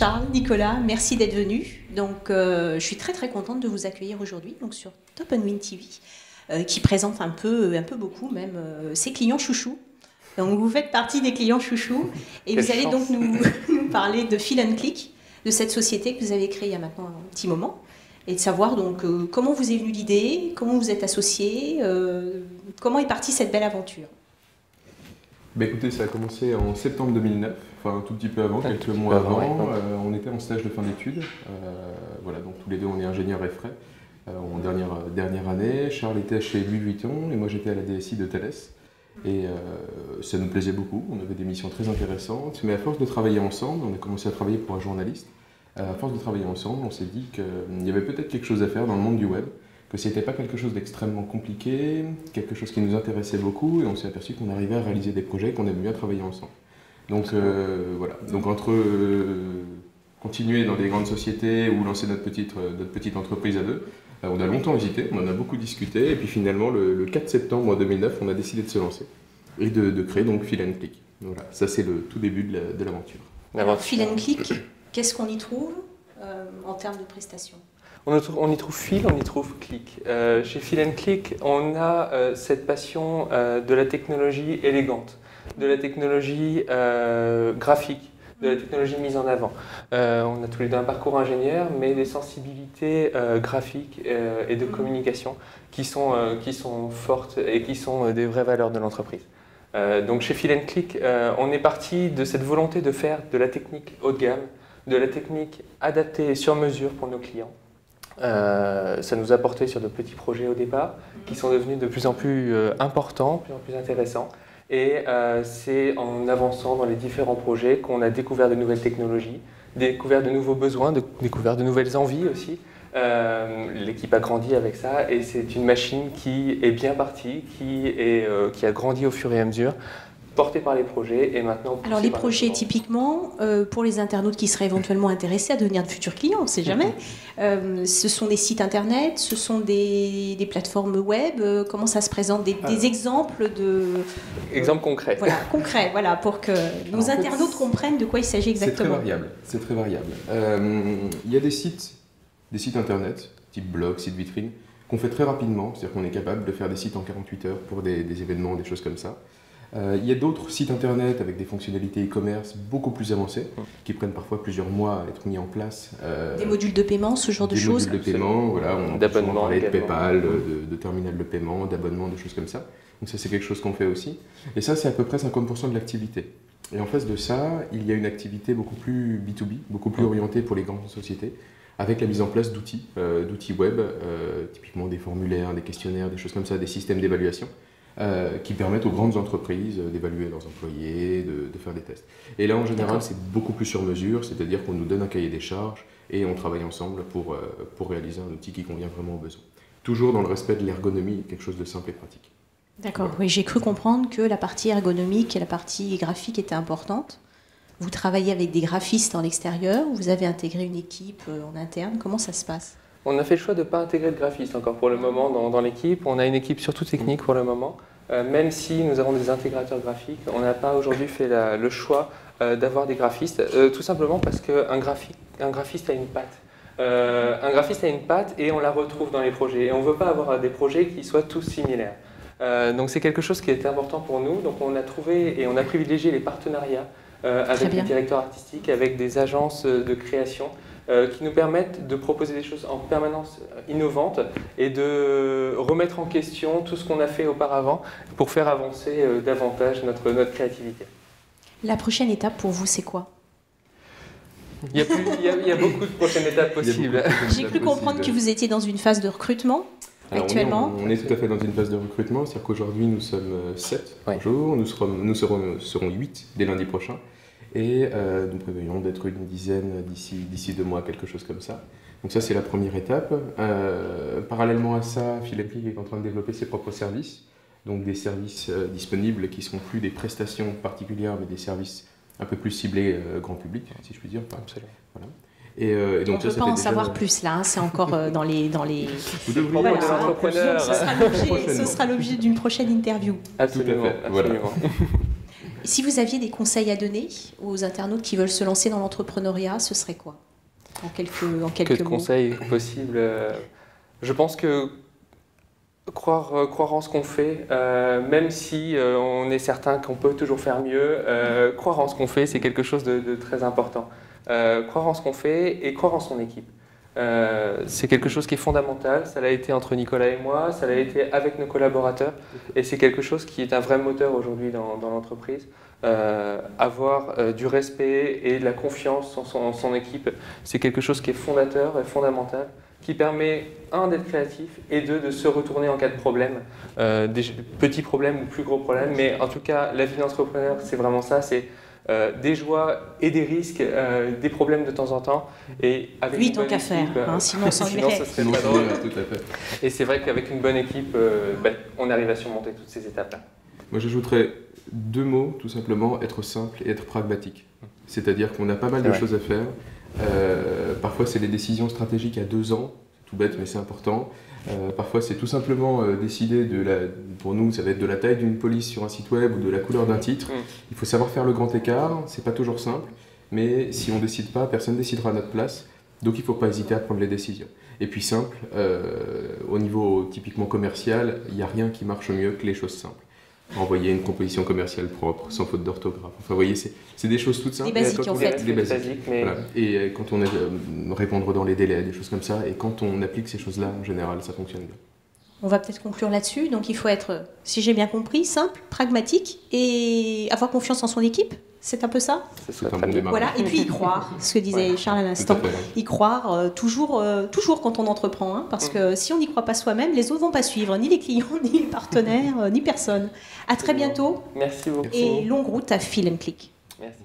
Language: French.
Charles, Nicolas, merci d'être venus. Donc, je suis très très contente de vous accueillir aujourd'hui donc sur Top & Win TV, qui présente un peu beaucoup même ses clients chouchous. Donc, vous faites partie des clients chouchous et vous allez donc nous parler de Feel & Click, de cette société que vous avez créée il y a maintenant un petit moment, et de savoir donc comment vous est venue l'idée, comment vous êtes associés, comment est partie cette belle aventure. Bah écoutez, ça a commencé en septembre 2009, enfin un tout petit peu avant, quelques mois avant. On était en stage de fin d'études. Voilà, donc tous les deux on est ingénieurs et frais en dernière année. Charles était chez Louis Vuitton et moi j'étais à la DSI de Thales. Et ça nous plaisait beaucoup, on avait des missions très intéressantes, mais à force de travailler ensemble, on a commencé à travailler pour un journaliste. À force de travailler ensemble, on s'est dit qu'il y avait peut-être quelque chose à faire dans le monde du web, que ce n'était pas quelque chose d'extrêmement compliqué, quelque chose qui nous intéressait beaucoup, et on s'est aperçu qu'on arrivait à réaliser des projets, qu'on aimait bien travailler ensemble. Donc voilà, donc entre continuer dans des grandes sociétés ou lancer notre petite entreprise à deux, on a longtemps hésité, on en a beaucoup discuté, et puis finalement le 4 septembre 2009, on a décidé de se lancer et de créer donc Feel & Click. Voilà, ça c'est le tout début de l'aventure. Alors Feel & Click, qu'est-ce qu'on y trouve en termes de prestations ? On y trouve Feel, on y trouve Click. Chez Feel & Click, on a cette passion de la technologie élégante, de la technologie graphique, de la technologie mise en avant. On a tous les deux un parcours ingénieur, mais des sensibilités graphiques et de communication qui sont fortes et qui sont des vraies valeurs de l'entreprise. Donc chez Feel & Click, on est parti de cette volonté de faire de la technique haut de gamme, de la technique adaptée et sur mesure pour nos clients. Ça nous a porté sur de petits projets au départ, qui sont devenus de plus en plus importants, de plus en plus intéressants. Et c'est en avançant dans les différents projets qu'on a découvert de nouvelles technologies, découvert de nouveaux besoins, découvert de nouvelles envies aussi. L'équipe a grandi avec ça et c'est une machine qui est bien partie, qui a grandi au fur et à mesure, portée par les projets et maintenant... Alors les projets typiquement, pour les internautes qui seraient éventuellement intéressés à devenir de futurs clients, on ne sait jamais, ce sont des sites internet, ce sont des plateformes web, comment ça se présente, des exemples de... Exemples concrets. Voilà, concrets, voilà, pour que nos internautes comprennent de quoi il s'agit exactement. C'est très variable. Il y a des sites internet, type blog, site vitrine, qu'on fait très rapidement, c'est-à-dire qu'on est capable de faire des sites en 48 heures pour des événements, des choses comme ça. Il y a d'autres sites internet avec des fonctionnalités e-commerce beaucoup plus avancées, qui prennent parfois plusieurs mois à être mis en place. Des modules de paiement, ce genre de choses. Des modules de paiement, voilà, on peut parler de PayPal, de terminal de paiement, d'abonnement, de choses comme ça. Donc ça c'est quelque chose qu'on fait aussi. Et ça c'est à peu près 50% de l'activité. Et en face de ça, il y a une activité beaucoup plus B2B, beaucoup plus orientée pour les grandes sociétés, avec la mise en place d'outils web, typiquement des formulaires, des questionnaires, des choses comme ça, des systèmes d'évaluation. Qui permettent aux grandes entreprises d'évaluer leurs employés, de faire des tests. Et là, en général, c'est beaucoup plus sur mesure, c'est-à-dire qu'on nous donne un cahier des charges et on travaille ensemble pour réaliser un outil qui convient vraiment aux besoins. Toujours dans le respect de l'ergonomie, quelque chose de simple et pratique. D'accord, oui, j'ai cru comprendre que la partie ergonomique et la partie graphique étaient importantes. Vous travaillez avec des graphistes en extérieur, vous avez intégré une équipe en interne, comment ça se passe ? On a fait le choix de ne pas intégrer de graphiste encore pour le moment dans l'équipe. On a une équipe surtout technique pour le moment. Même si nous avons des intégrateurs graphiques, on n'a pas aujourd'hui fait le choix d'avoir des graphistes, tout simplement parce qu'un graphiste a une patte. Un graphiste a une patte et on la retrouve dans les projets. Et on ne veut pas avoir des projets qui soient tous similaires. Donc c'est quelque chose qui est important pour nous. Donc on a trouvé et on a privilégié les partenariats avec des directeurs artistiques, avec des agences de création, qui nous permettent de proposer des choses en permanence innovantes et de remettre en question tout ce qu'on a fait auparavant pour faire avancer davantage notre créativité. La prochaine étape pour vous, c'est quoi ? Il y a beaucoup de prochaines étapes possibles. J'ai cru comprendre que vous étiez dans une phase de recrutement. Alors actuellement. On est tout à fait dans une phase de recrutement, c'est-à-dire qu'aujourd'hui nous sommes 7 par jour, nous serons 8 dès lundi prochain. Et nous prévoyons d'être une dizaine d'ici 2 mois, quelque chose comme ça. Donc ça, c'est la première étape. Parallèlement à ça, Feel & Click est en train de développer ses propres services. Donc des services disponibles qui ne seront plus des prestations particulières, mais des services un peu plus ciblés grand public, si je puis dire. Absolument. Voilà. Et donc on ne peut pas en savoir plus là, hein, c'est encore dans les... Vous devriez de l'entrepreneur. Ce sera l'objet d'une prochaine interview. Absolument. Tout à fait. Voilà. Si vous aviez des conseils à donner aux internautes qui veulent se lancer dans l'entrepreneuriat, ce serait quoi? En quelques mots. Que de conseils possibles. Je pense que croire en ce qu'on fait, même si on est certain qu'on peut toujours faire mieux, croire en ce qu'on fait, c'est quelque chose de très important. Croire en ce qu'on fait et croire en son équipe. C'est quelque chose qui est fondamental, ça l'a été entre Nicolas et moi, ça l'a été avec nos collaborateurs, et c'est quelque chose qui est un vrai moteur aujourd'hui dans l'entreprise. Avoir du respect et de la confiance en son équipe, c'est quelque chose qui est fondateur et fondamental, qui permet, un, d'être créatif, et deux, de se retourner en cas de problème, des petits problèmes ou plus gros problèmes, mais en tout cas, la vie d'entrepreneur, c'est vraiment ça, c'est des joies et des risques, des problèmes de temps en temps. Et avec oui, tant qu'à faire, sinon on s'ennuierait. Ce serait pas drôle. Tout à fait. Et c'est vrai qu'avec une bonne équipe, on arrive à surmonter toutes ces étapes-là. Moi, j'ajouterais 2 mots, tout simplement, être simple et être pragmatique. C'est-à-dire qu'on a pas mal de choses à faire. Parfois, c'est des décisions stratégiques à 2 ans, tout bête, mais c'est important. Parfois, c'est tout simplement décider pour nous, ça va être de la taille d'une police sur un site web ou de la couleur d'un titre. Il faut savoir faire le grand écart, c'est pas toujours simple, mais si on décide pas, personne décidera à notre place. Donc, il faut pas hésiter à prendre les décisions. Et puis simple, au niveau typiquement commercial, il n'y a rien qui marche mieux que les choses simples. Envoyer une composition commerciale propre, sans faute d'orthographe. Enfin, vous voyez, c'est des choses toutes simples. Des basiques, en fait. Des basiques. Mais... Voilà. Et quand on est répondre dans les délais, des choses comme ça, et quand on applique ces choses-là, en général, ça fonctionne bien. On va peut-être conclure là-dessus. Donc, il faut être, si j'ai bien compris, simple, pragmatique et avoir confiance en son équipe. C'est un peu ça? C'est un bon démarrage. Voilà. Et puis y croire, ce que disait Charles à l'instant. Y croire toujours quand on entreprend. Hein, parce que si on n'y croit pas soi-même, les autres ne vont pas suivre. Ni les clients, ni les partenaires, ni personne. À très bientôt. Merci beaucoup. Et longue route à Fil & Click. Merci.